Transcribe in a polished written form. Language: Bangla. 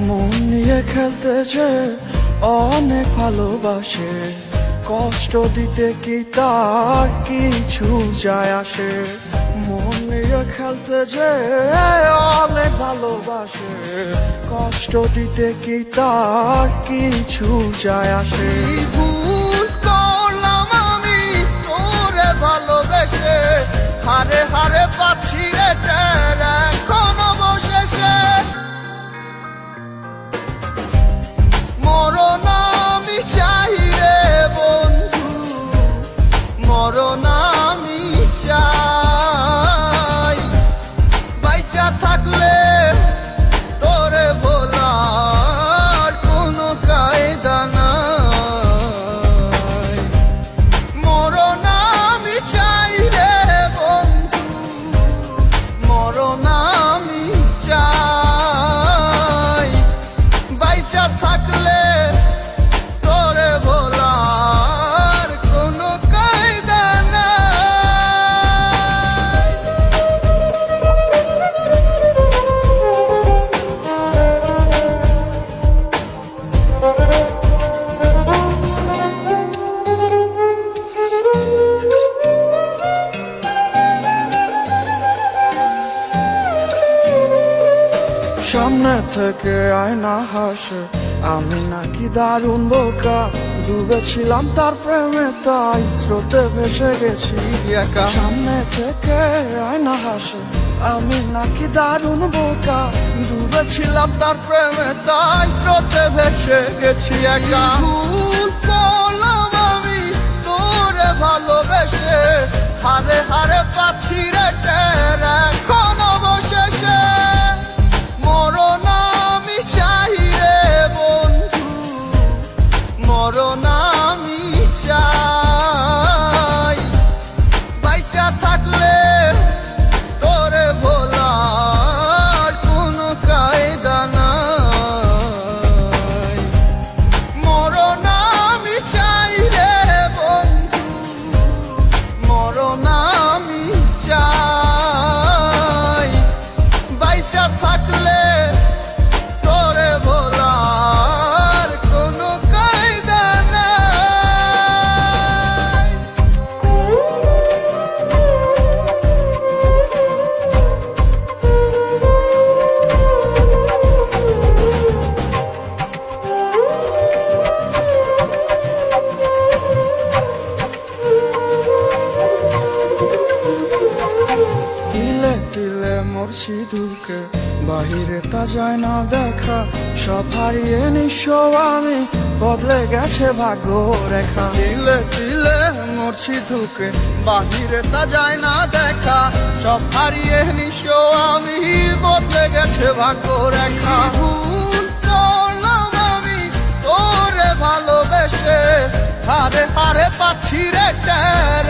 মন নিয়ে খেলতে যে অনেক ভালোবাসে, কষ্ট দিতে কি তার কিছু যায় আসে। মন নিয়ে খেলতে যে অনেক ভালোবাসে, কষ্ট দিতে কি তার কিছু যায় আসে। ভুল করলাম আমি তোরে ভালোবেসে, হারে হারে পাচ্ছি রে টের এখন অবশেষে। মরণ আমি চাই রে বন্ধু, মরণ আমি চাই। বাইচা থাকলে তোরে ভোলার কোনো কায়দা নাই। মরণ আমি চাই রে বন্ধু, মরণ আমি চাই। বাইচা থাকলে তোরে ভোলার কোনো কায়দা নাই। সামনে থেকে আয়না হাসে, আমি নাকি দারুণ বোকা। ডুবেছিলাম তার প্রেমে, তাই স্রোতে ভেসে গেছি একা। সামনে থেকে আয়না হাসে, আমি নাকি দারুণ বোকা। ডুবেছিলাম তার প্রেমে, তাই স্রোতে ভেসে গেছি একা। ভুল করলাম আমি তোরে ভালোবেসে, হারে হারে পাচ্ছি রে টের এখন অবশেষে। মরণ আমি চাই রে বন্ধু, মরণ আমি চাই। বাইচা থাকলে তোরে ভোলার কোনো কায়দা নাই। মরণ আমি চাই রে বন্ধু, মরণ আমি চাই। বাইচা থাকলে তোরে ভোলার কোনো কায়দা নাই। তিলে তিলে মোর সিঁদুরকে বাহিরে তা যায় না দেখা। সব হারিয়ে নিঃস্ব আমি, বদলে গেছে ভাগ্য রেখা। তিলে তিলে মোর সিঁদুরকে বাহিরে তা যায় না দেখা। সব হারিয়ে নিঃস্ব আমি, বদলে গেছে ভাগ্য রেখা। ভুল করলাম আমি তোরে ভালোবেসে, হারে হারে পাচ্ছি রে টের